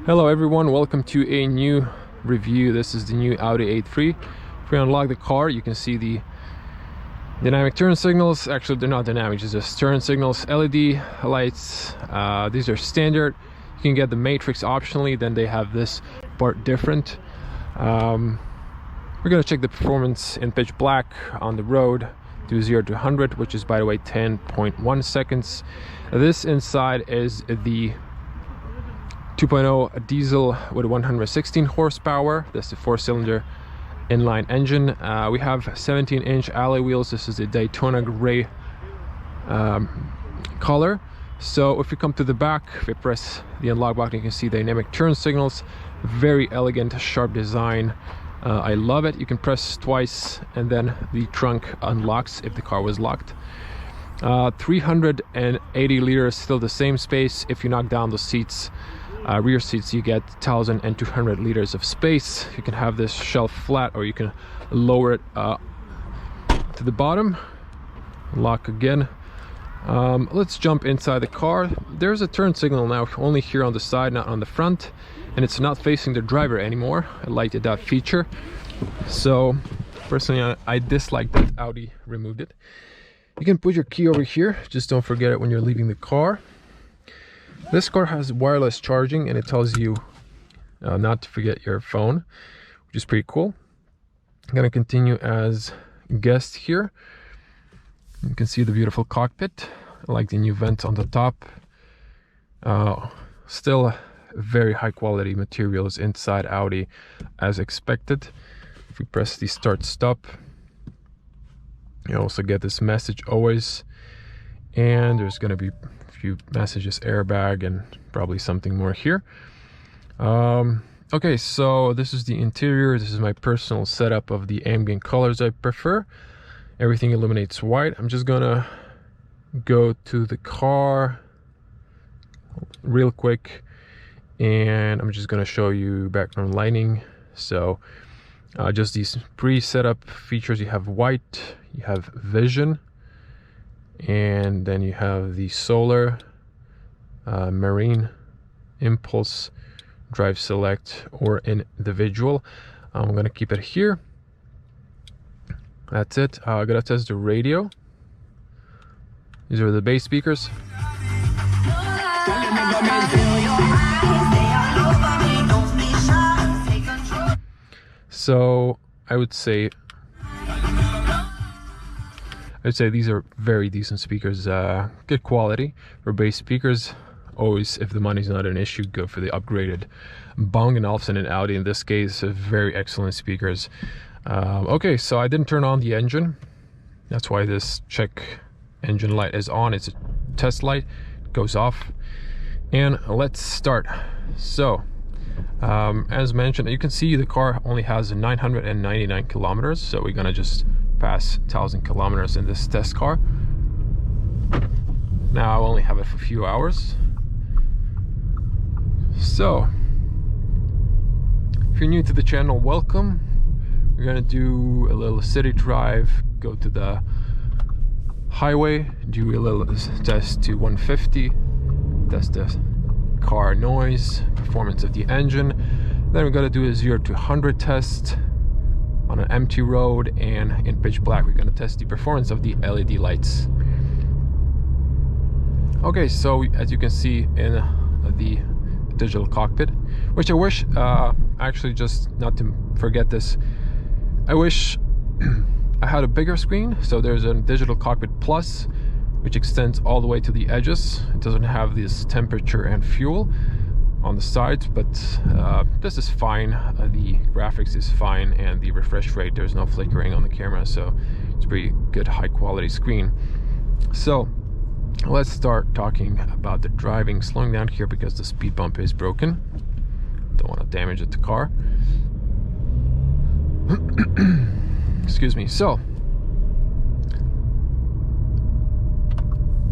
Hello everyone, welcome to a new review. This is the new Audi A3. If we unlock the car, you can see the dynamic turn signals. Actually, they're not dynamic, it's just turn signals, LED lights. These are standard. You can get the matrix optionally, then they have this part different. We're gonna check the performance in pitch black on the road, do 0 to 100, which is, by the way, 10.1 seconds. This inside is the 2.0 diesel with 116 horsepower. That's the 4-cylinder inline engine. We have 17-inch alloy wheels. This is the Daytona gray color. So if we come to the back, if we press the unlock button, you can see dynamic turn signals. Very elegant, sharp design. I love it. You can press twice and then the trunk unlocks if the car was locked. 380 liters, still the same space. If you knock down the seats, rear seats, you get 1,200 liters of space. You can have this shelf flat, or you can lower it to the bottom. Lock again. Let's jump inside the car. There's a turn signal now, only here on the side, not on the front, and it's not facing the driver anymore. I liked that feature. So personally, I dislike that Audi removed it. You can put your key over here, just don't forget it when you're leaving the car. This car has wireless charging, and it tells you not to forget your phone, which is pretty cool. I'm gonna continue as guest here. You can see the beautiful cockpit. I like the new vents on the top. Still very high quality materials inside Audi as expected. If we press the start stop, you also get this message always, and there's going to be a few messages, airbag, and probably something more here. Okay, so this is the interior. This is my personal setup of the ambient colors I prefer. Everything illuminates white. I'm just gonna go to the car real quick, and I'm just gonna show you background lighting. So just these pre-set up features. You have white, you have vision, and then you have the solar, marine, impulse, drive select, or individual. I'm gonna keep it here. That's it. I'm gonna test the radio. These are the bass speakers. So I would say these are very decent speakers, good quality for bass speakers. Always, if the money's not an issue, go for the upgraded Bang & Olufsen and Audi. In this case, very excellent speakers. Okay, so I didn't turn on the engine. That's why this check engine light is on. It's a test light. It goes off. And let's start. So as mentioned, you can see the car only has 999 kilometers, so we're gonna just pass 1,000 kilometers in this test car. Now I only have it for a few hours. So if you're new to the channel, welcome. We're gonna do a little city drive, go to the highway, do a little test to 150, test the car noise, performance of the engine. Then we're gonna do a 0 to 100 test on an empty road, and in pitch black we're gonna test the performance of the LED lights. Okay, so as you can see in the digital cockpit, which I wish, actually, just not to forget this, I wish I had a bigger screen. So there's a digital cockpit plus, which extends all the way to the edges. It doesn't have this temperature and fuel on the sides, but this is fine. The graphics is fine, and the refresh rate, there's no flickering on the camera, so it's a pretty good high quality screen. So let's start talking about the driving. Slowing down here because the speed bump is broken. Don't want to damage the car. Excuse me. So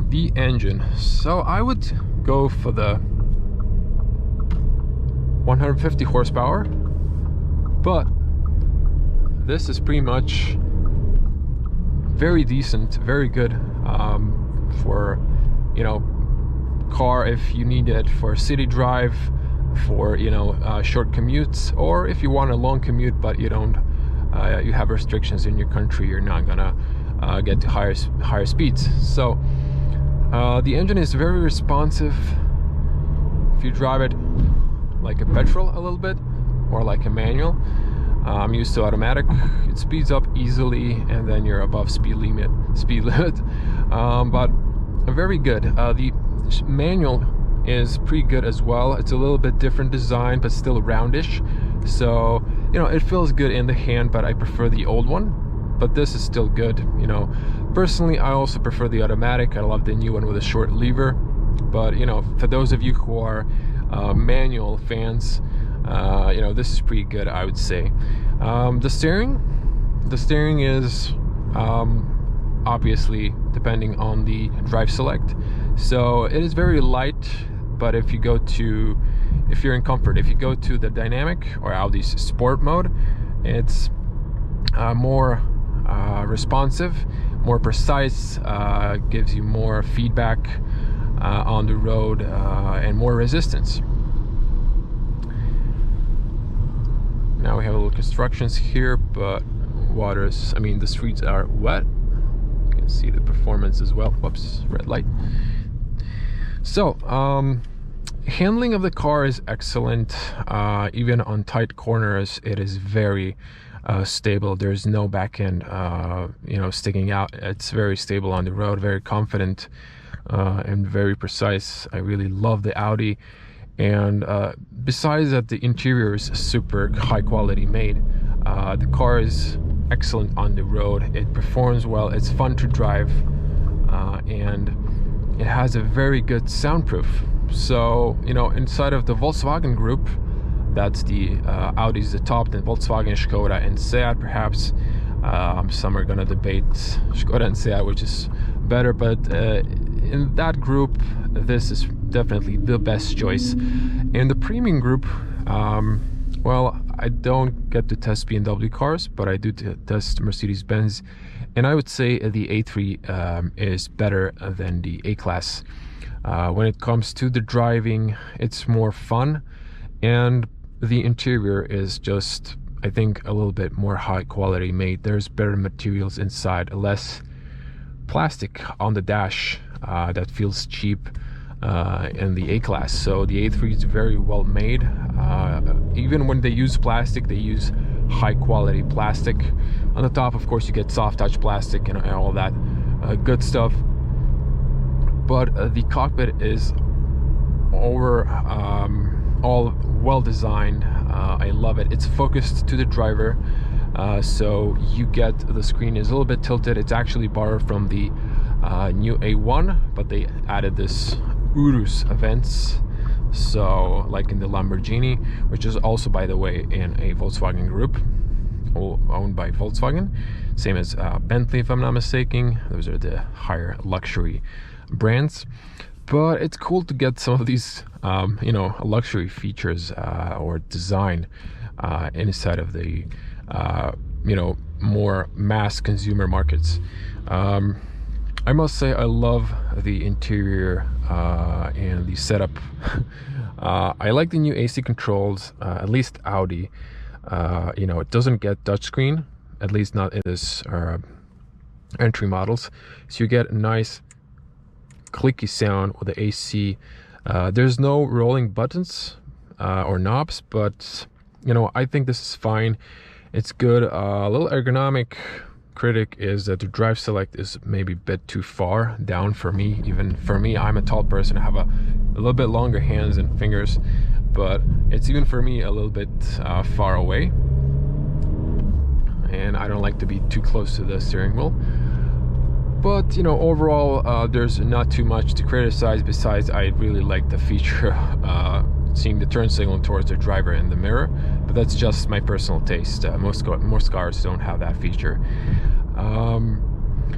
the engine. So I would go for the 150 horsepower, but this is pretty much very decent, very good for, you know, car if you need it for city drive. for, you know, short commutes, or if you want a long commute but you don't you have restrictions in your country, you're not gonna get to higher speeds. So the engine is very responsive. If you drive it like a petrol a little bit, or like a manual, I'm used to automatic, it speeds up easily, and then you're above speed limit. But very good. The manual is pretty good as well. It's a little bit different design, but still roundish, so you know, it feels good in the hand, but I prefer the old one. But this is still good, you know. Personally, I also prefer the automatic. I love the new one with a short lever. But you know, for those of you who are manual fans, you know, this is pretty good, I would say. The steering is obviously depending on the drive select, so it is very light. But if you're in comfort, if you go to the dynamic or Audi's sport mode, it's more responsive, more precise, gives you more feedback on the road, and more resistance. Now we have a little constructions here, but the streets are wet. You can see the performance as well. Whoops, red light. So handling of the car is excellent. Even on tight corners, it is very stable. There's no back end you know, sticking out. It's very stable on the road, very confident, and very precise. I really love the Audi. And besides that, the interior is super high quality made. The car is excellent on the road. It performs well, it's fun to drive, and it has a very good soundproof. So, you know, inside of the Volkswagen group, that's the Audi's the top, then Volkswagen, Skoda, and Seat perhaps. Some are gonna debate Skoda and Seat, which is better, but in that group, this is definitely the best choice. In the premium group, well, I don't get to test BMW cars, but I do test Mercedes-Benz, and I would say the A3 is better than the A-Class. When it comes to the driving, it's more fun, and the interior is just, I think, a little bit more high quality made. There's better materials inside, less plastic on the dash that feels cheap in the A-Class. So the A3 is very well made. Even when they use plastic, they use high quality plastic. On the top, of course, you get soft touch plastic and all that good stuff. But the cockpit is all well designed. I love it. It's focused to the driver, so you get the screen is a little bit tilted. It's actually borrowed from the new A1, but they added this Urus events, so like in the Lamborghini, which is also, by the way, in a Volkswagen group, owned by Volkswagen, same as Bentley, if I'm not mistaken. Those are the higher luxury brands. But it's cool to get some of these you know, luxury features or design inside of the you know, more mass consumer markets. I must say I love the interior and the setup. I like the new AC controls, at least Audi. You know, it doesn't get touchscreen, at least not in this entry models. So you get a nice clicky sound with the AC. There's no rolling buttons or knobs, but you know, I think this is fine. It's good. A little ergonomic critic is that the drive select is maybe a bit too far down for me. Even for me, I'm a tall person, I have a little bit longer hands and fingers, but it's even for me a little bit far away, and I don't like to be too close to the steering wheel. But you know, overall, there's not too much to criticize. Besides, I really like the feature seeing the turn signal towards the driver in the mirror, but that's just my personal taste. Most cars don't have that feature.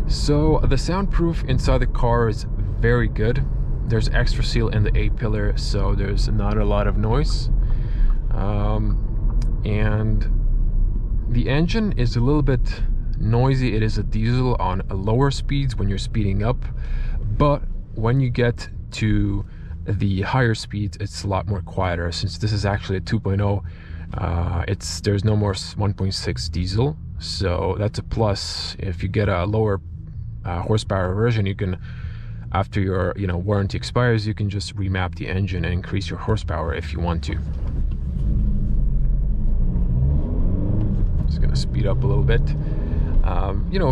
So the soundproof inside the car is very good. There's extra seal in the A-pillar, so there's not a lot of noise. And the engine is a little bit noisy. It is a diesel on lower speeds when you're speeding up, but when you get to the higher speeds, it's a lot more quieter. Since this is actually a 2.0, there's no more 1.6 diesel, so that's a plus. If you get a lower horsepower version, you can, after your warranty expires, you can just remap the engine and increase your horsepower if you want to. Just gonna speed up a little bit.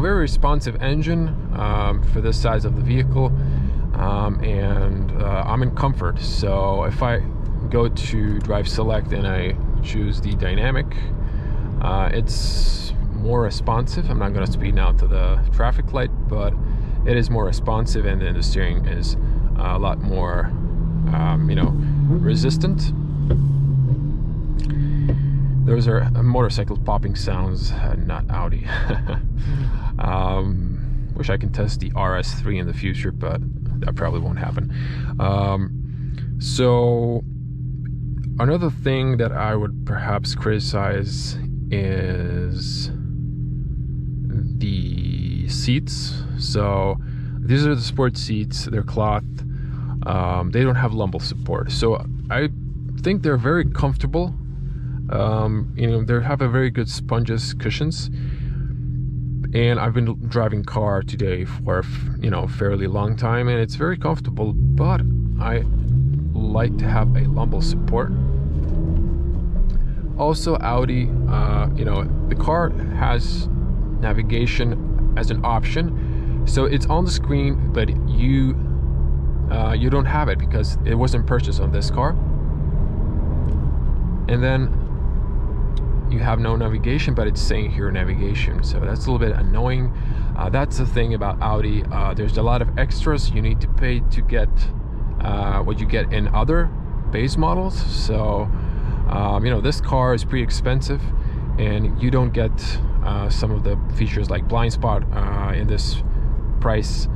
Very responsive engine for this size of the vehicle, and I'm in comfort. So if I go to drive select and I choose the dynamic, it's more responsive. I'm not going to speed now to the traffic light, but it is more responsive, and then the steering is a lot more resistant. Those are motorcycle popping sounds, not Audi. Wish I can test the RS3 in the future, but that probably won't happen. So another thing that I would perhaps criticize is the seats. So these are the sport seats. They're cloth. They don't have lumbar support, so I think they're very comfortable. They have a very good sponges cushions, and I've been driving car today for fairly long time, and it's very comfortable, but I like to have a lumbar support. Also, Audi, the car has navigation as an option, so it's on the screen, but you don't have it because it wasn't purchased on this car. And then you have no navigation, but it's saying here navigation, so that's a little bit annoying. That's the thing about Audi. There's a lot of extras you need to pay to get what you get in other base models. So this car is pretty expensive, and you don't get some of the features like blind spot in this price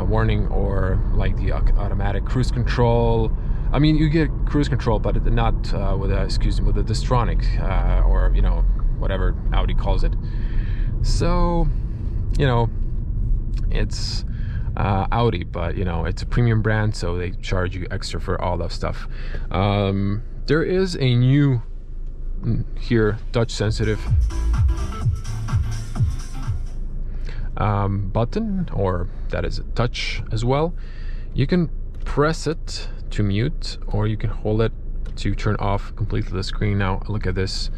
warning, or like the automatic cruise control. I mean, you get cruise control, but not with the Distronic or whatever Audi calls it. So it's Audi, but it's a premium brand, so they charge you extra for all that stuff. There is a new here touch sensitive button, or that is a touch as well. You can press it to mute, or you can hold it to turn off completely the screen. Now look at this.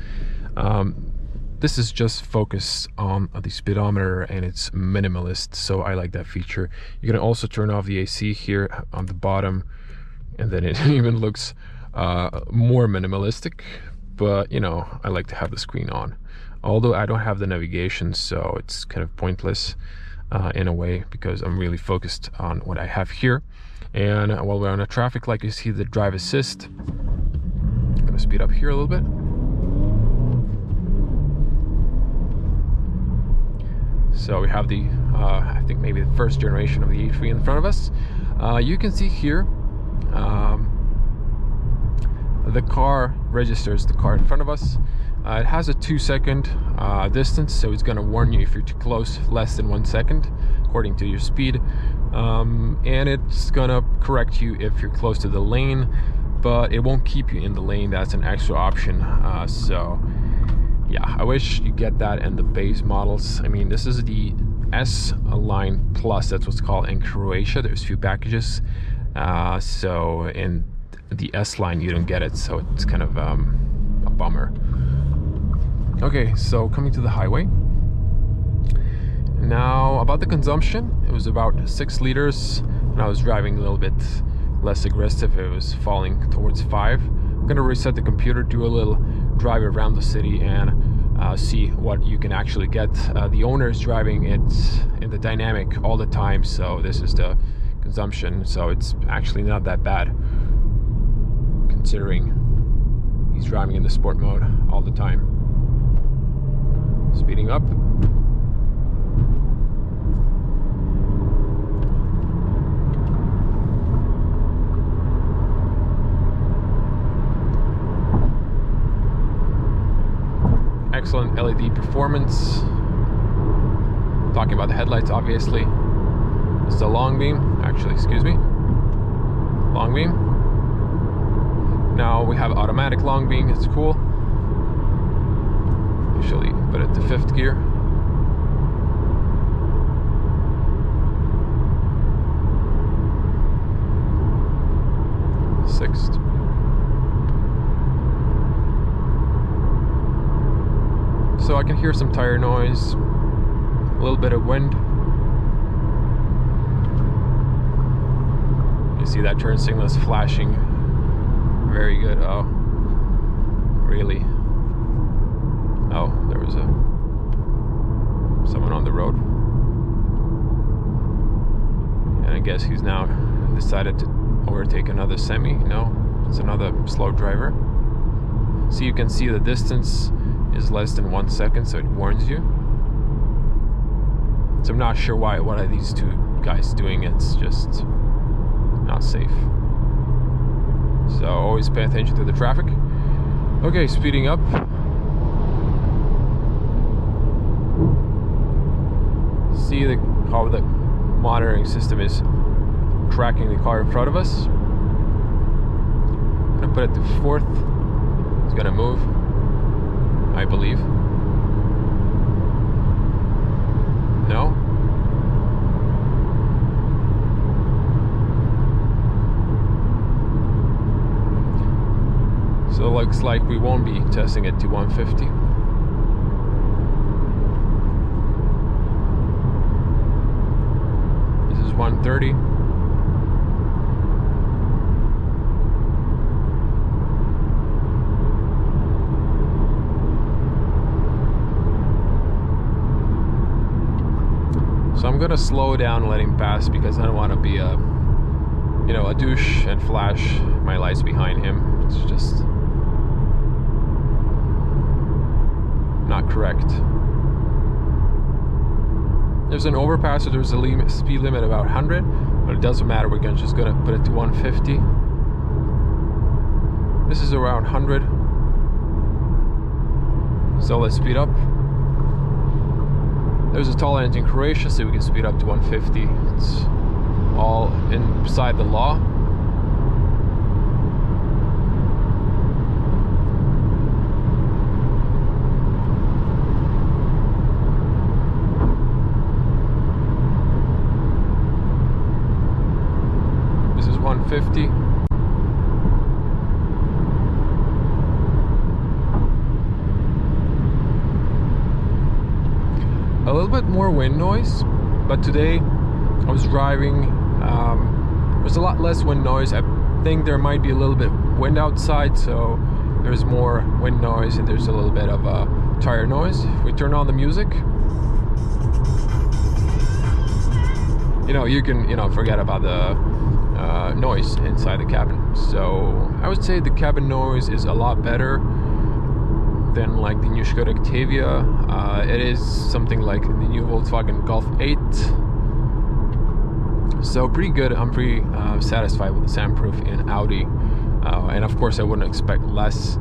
This is just focused on the speedometer, and it's minimalist, so I like that feature. You can also turn off the AC here on the bottom, and then it even looks more minimalistic, but I like to have the screen on, although I don't have the navigation, so it's kind of pointless in a way, because I'm really focused on what I have here. And while we're on a traffic light, you see the drive assist. I'm gonna speed up here a little bit. So we have the I think maybe the first generation of the A3 in front of us. You can see here the car registers the car in front of us. It has a 2-second distance, so it's going to warn you if you're too close, less than 1 second according to your speed, and it's going to correct you if you're close to the lane, but it won't keep you in the lane. That's an extra option. So yeah, I wish you get that in the base models. I mean, this is the S line plus, that's what's called in Croatia. There's a few packages, so in the S line you don't get it, so it's kind of a bummer. Okay, so coming to the highway now. About the consumption, it was about 6 liters, and I was driving a little bit less aggressive. It was falling towards 5. I'm gonna reset the computer, do a little drive around the city, and see what you can actually get. The owner is driving it in the dynamic all the time, so this is the consumption, so it's actually not that bad considering he's driving in the sport mode all the time. Speeding up. Excellent LED performance. Talking about the headlights, obviously. This is a long beam, actually, excuse me. Long beam. we have automatic long being, it's cool. Usually put it to 5th gear. Sixth. So I can hear some tire noise, a little bit of wind. You see that turn signal is flashing. Very good. Oh, really? Oh, there was someone on the road. And I guess he's now decided to overtake another semi. No, it's another slow driver. So you can see the distance is less than 1 second, so it warns you. So I'm not sure what are these two guys doing. It's just not safe. So always pay attention to the traffic. Okay, speeding up. See how the monitoring system is tracking the car in front of us. I'm gonna put it to 4th. It's gonna move, I believe. No? So it looks like we won't be testing it to 150. This is 130. So I'm gonna slow down and let him pass because I don't want to be a douche and flash my lights behind him. It's just not correct. There's an overpass, so there's a speed limit about 100, but it doesn't matter. We're just gonna put it to 150. This is around 100. So let's speed up. There's a toll end in Croatia, so we can speed up to 150. It's all inside the law. This is 150. A little bit more wind noise, but today I was driving, there's a lot less wind noise. I think there might be a little bit wind outside, so there's more wind noise and there's a little bit of tire noise. If we turn on the music, you can forget about the noise inside the cabin. So I would say the cabin noise is a lot better than like the new Skoda Octavia. It is something like the new Volkswagen Golf 8. So pretty good. I'm pretty satisfied with the soundproof in Audi. And of course I wouldn't expect less.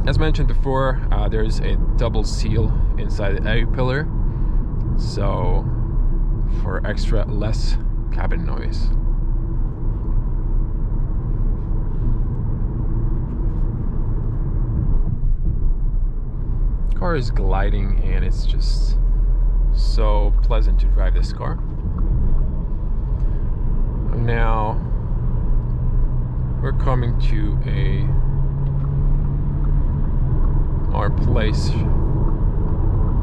As mentioned before, there's a double seal inside the A-pillar. So for extra less cabin noise. Car is gliding and it's just so pleasant to drive this car. Now we're coming to our place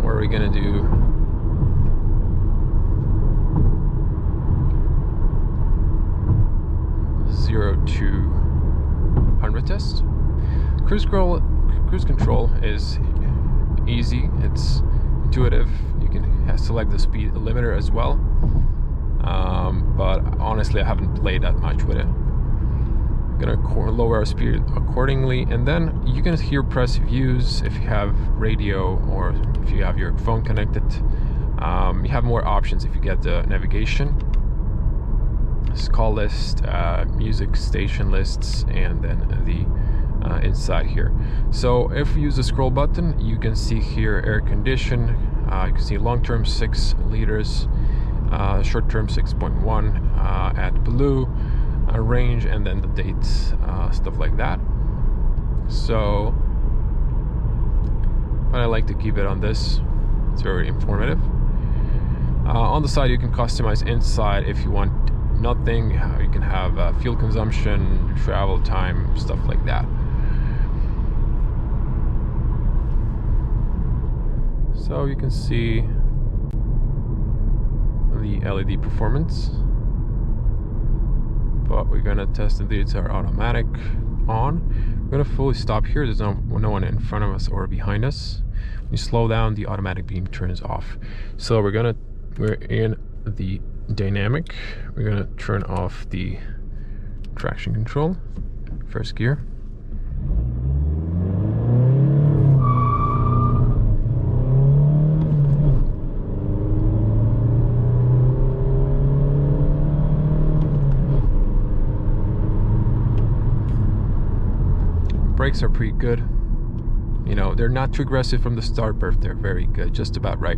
where we're gonna do zero to 100 test. Cruise control is easy, it's intuitive. You can select the speed limiter as well, but honestly I haven't played that much with it. I'm gonna lower our speed accordingly, and then you can hear press views if you have radio or if you have your phone connected. You have more options if you get the navigation, call list, music station lists, and then the inside here. So if you use the scroll button, you can see here air condition. You can see long-term 6 liters, short-term 6.1, add blue, range, and then the dates, stuff like that. So, but I like to keep it on this. It's very informative. On the side, you can customize inside if you want nothing. You can have fuel consumption, travel time, stuff like that. So you can see the LED performance, but we're gonna test the these are automatic on. We're gonna fully stop here. There's no one in front of us or behind us. When you slow down, the automatic beam turns off. So we're in the dynamic. We're gonna turn off the traction control, first gear. Brakes are pretty good. You know, they're not too aggressive from the start, but they're very good, just about right.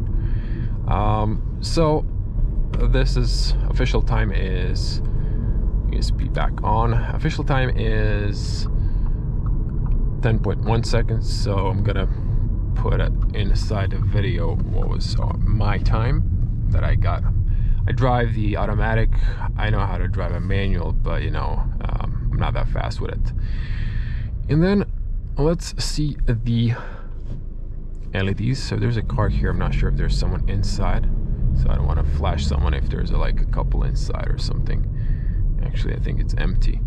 So this is official time is USB back on. Official time is 10.1 seconds. So I'm gonna put it inside the video what was my time that I got. I drive the automatic. I know how to drive a manual, but you know, I'm not that fast with it. And then let's see the LEDs. So there's a car here. I'm not sure if there's someone inside, so I don't want to flash someone if there's like a couple inside or something. Actually, I think it's empty.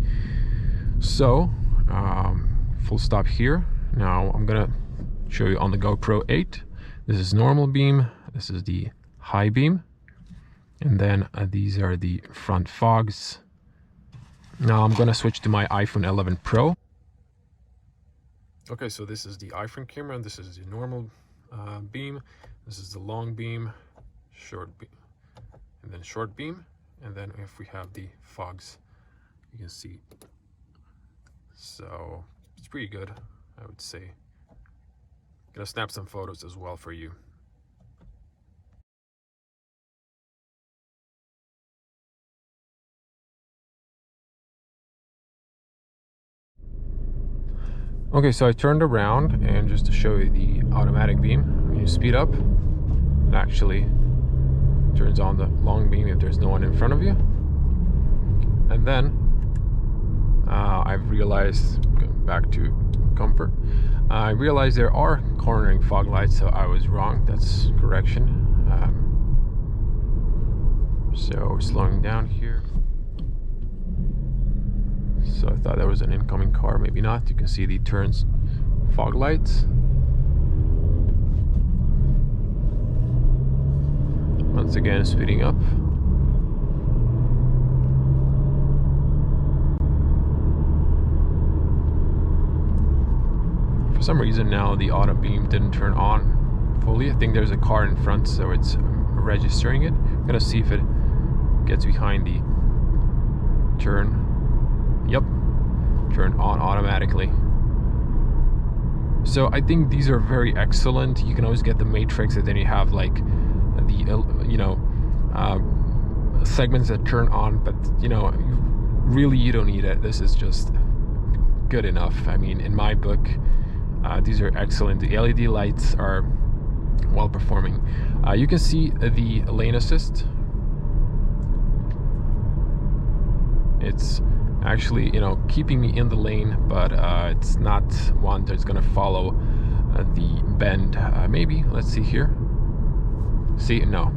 So full stop here. Now I'm gonna show you on the GoPro 8. This is normal beam. This is the high beam, and then these are the front fogs. Now I'm gonna switch to my iPhone 11 Pro. Okay, so this is the iPhone camera, and this is the normal beam. This is the long beam, short beam, and then short beam. And then if we have the fogs, you can see. So it's pretty good, I would say. Gonna snap some photos as well for you. Okay, so I turned around, and just to show you the automatic beam, when you speed up, it actually turns on the long beam if there's no one in front of you. And then I've realized, going back to comfort, I realized there are cornering fog lights, so I was wrong. That's correction. So slowing down here. So I thought that was an incoming car, maybe not. You can see the turns fog lights. Once again, speeding up. For some reason now the auto beam didn't turn on fully. I think there's a car in front, so it's registering it. I'm gonna see if it gets behind the turn. Yep, turned on automatically. So I think these are very excellent. You can always get the matrix, and then you have like the segments that turn on, but you know, really you don't need it. This is just good enough. I mean, in my book, these are excellent. The LED lights are well performing. You can see the lane assist. It's actually, you know, keeping me in the lane, but it's not one that's gonna follow the bend. Maybe, let's see here. See, no,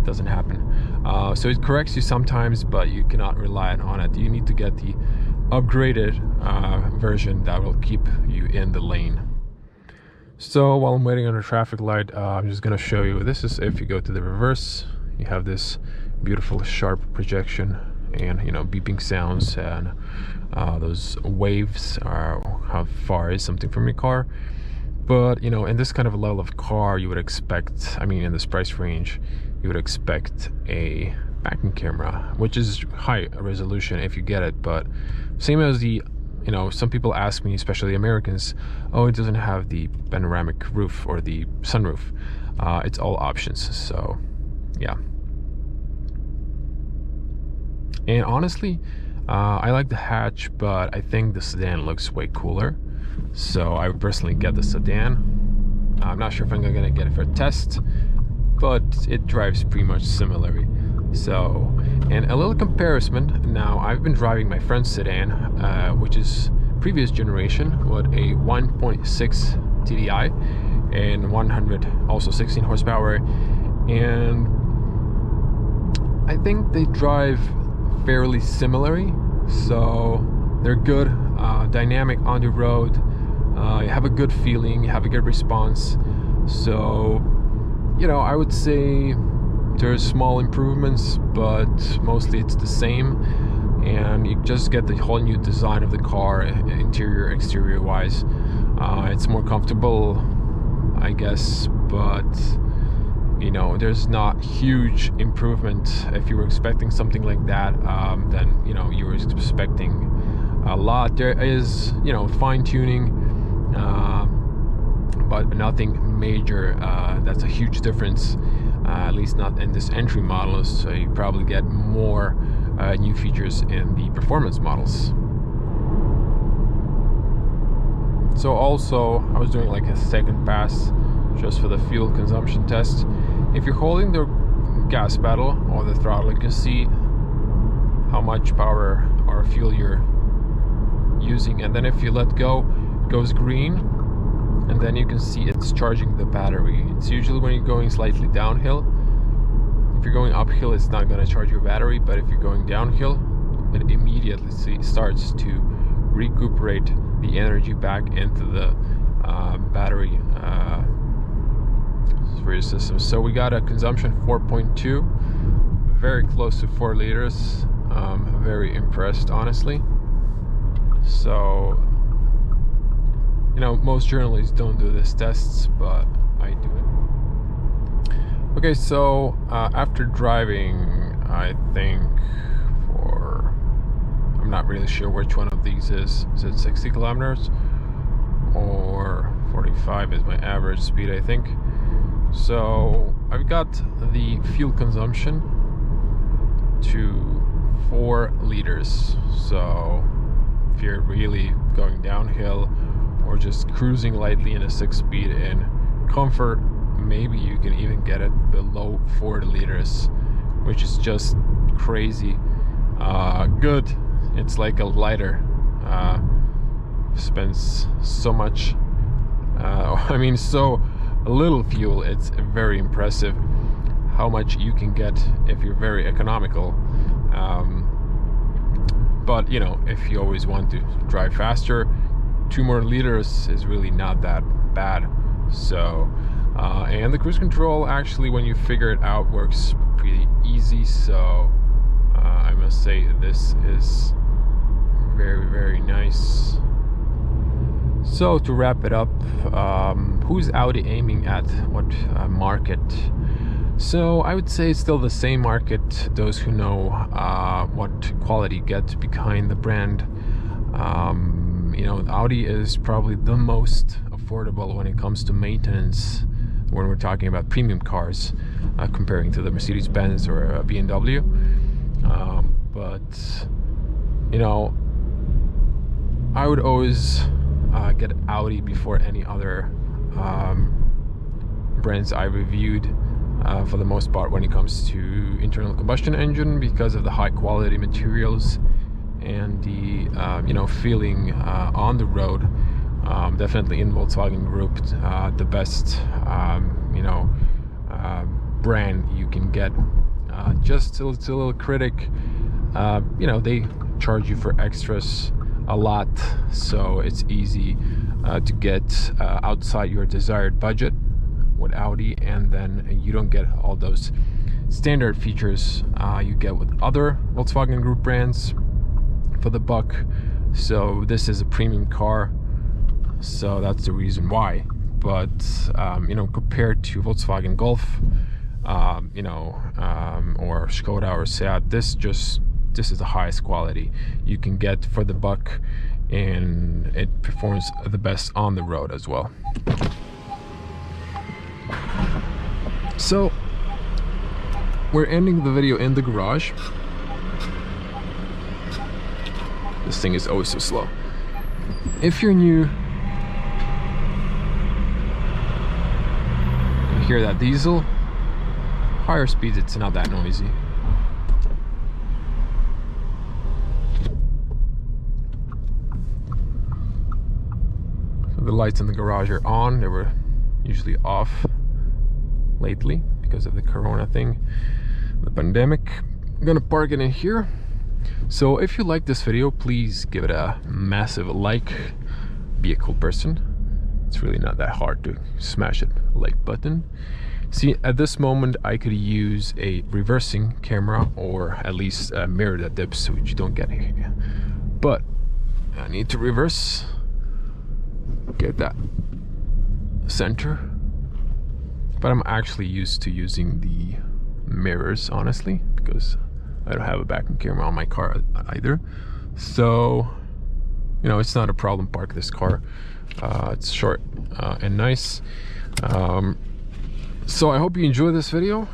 it doesn't happen. So it corrects you sometimes, but you cannot rely on it. You need to get the upgraded version that will keep you in the lane. So while I'm waiting on a traffic light, I'm just gonna show you. This is if you go to the reverse, you have this beautiful sharp projection, and you know, beeping sounds, and those waves are how far is something from your car. But you know, in this kind of a level of car, you would expect, I mean, in this price range, you would expect a backing camera, which is high resolution if you get it. But same as the, you know, some people ask me, especially Americans, oh, it doesn't have the panoramic roof or the sunroof. It's all options. So yeah. And honestly, I like the hatch, but I think the sedan looks way cooler, so I would personally get the sedan. I'm not sure if I'm gonna get it for a test, but it drives pretty much similarly. So, and a little comparison. Now, I've been driving my friend's sedan, which is previous generation, with a 1.6 TDI and 116 horsepower, and I think they drive fairly similarly. So they're good, dynamic on the road. You have a good feeling, you have a good response. So, you know, I would say there's small improvements, but mostly it's the same, and you just get the whole new design of the car, interior, exterior wise. It's more comfortable, I guess, but you know, there's not huge improvement. If you were expecting something like that, then you know, you were expecting a lot. There is, you know, fine-tuning, but nothing major. That's a huge difference, at least not in this entry model. So you probably get more new features in the performance models. So also, I was doing like a second pass just for the fuel consumption test. If you're holding the gas pedal or the throttle, you can see how much power or fuel you're using, and then if you let go, it goes green, and then you can see it's charging the battery. It's usually when you're going slightly downhill. If you're going uphill, it's not going to charge your battery, but if you're going downhill, it immediately starts to recuperate the energy back into the battery for your system. So we got a consumption 4.2, very close to 4 liters. Very impressed, honestly. So, you know, most journalists don't do these tests, but I do it. Okay, so after driving, I think I'm not really sure which one of these is it 60 kilometers or 45 is my average speed, I think. So I've got the fuel consumption to 4 liters. So if you're really going downhill or just cruising lightly in a 6-speed in comfort, maybe you can even get it below 4 liters, which is just crazy good. It's like a lighter. Spends so much, I mean, so little fuel. It's very impressive how much you can get if you're very economical. But you know, if you always want to drive faster, 2 more liters is really not that bad. So and the cruise control, actually, when you figure it out, works pretty easy. So I must say this is very, very nice. So to wrap it up, who's Audi aiming at? What market? So I would say it's still the same market. Those who know what quality you get behind the brand. You know, Audi is probably the most affordable when it comes to maintenance when we're talking about premium cars, comparing to the Mercedes-Benz or a BMW. But you know, I would always get Audi before any other brands I reviewed, for the most part, when it comes to internal combustion engine, because of the high quality materials and the you know, feeling on the road. Definitely in Volkswagen Group, the best you know, brand you can get. Just a little critic, you know, they charge you for extras a lot, so it's easy to get outside your desired budget with Audi, and then you don't get all those standard features you get with other Volkswagen Group brands for the buck. So this is a premium car, so that's the reason why. But you know, compared to Volkswagen Golf, you know, or Skoda or Seat, this is the highest quality you can get for the buck, and it performs the best on the road as well. So we're ending the video in the garage. This thing is always so slow. If you're new, you hear that diesel. Higher speeds, it's not that noisy. So the lights in the garage are on. They were usually off lately because of the corona thing, the pandemic. I'm gonna park it in here. So if you like this video, please give it a massive like. Be a cool person. It's really not that hard to smash it like button. See, at this moment I could use a reversing camera, or at least a mirror that dips so you don't get it. But I need to reverse, get that center. But I'm actually used to using the mirrors, honestly, because I don't have a backing camera on my car either. So, you know, it's not a problem. Park this car. It's short and nice. So I hope you enjoy this video.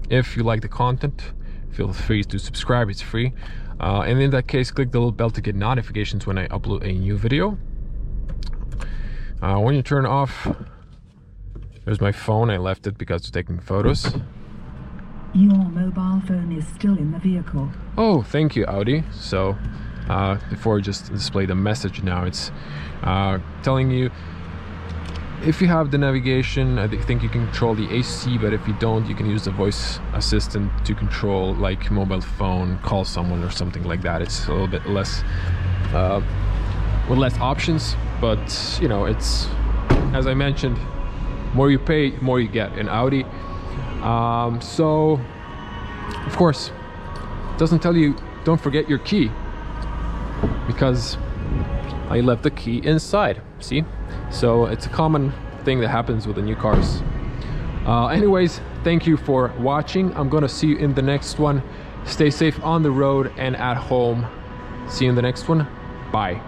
If you like the content, feel free to subscribe. It's free. And in that case, click the little bell to get notifications when I upload a new video. When you turn off, there's my phone. I left it because I'm taking photos. Your mobile phone is still in the vehicle. Oh, thank you, Audi. So before I just display the message now, it's telling you if you have the navigation, I think you can control the AC, but if you don't, you can use the voice assistant to control, like, mobile phone, call someone or something like that. It's a little bit less with less options, but you know, it's, as I mentioned, more you pay, more you get in Audi. So of course, it doesn't tell you don't forget your key, because I left the key inside. See, so it's a common thing that happens with the new cars. Anyways, thank you for watching. I'm gonna see you in the next one. Stay safe on the road and at home. See you in the next one. Bye.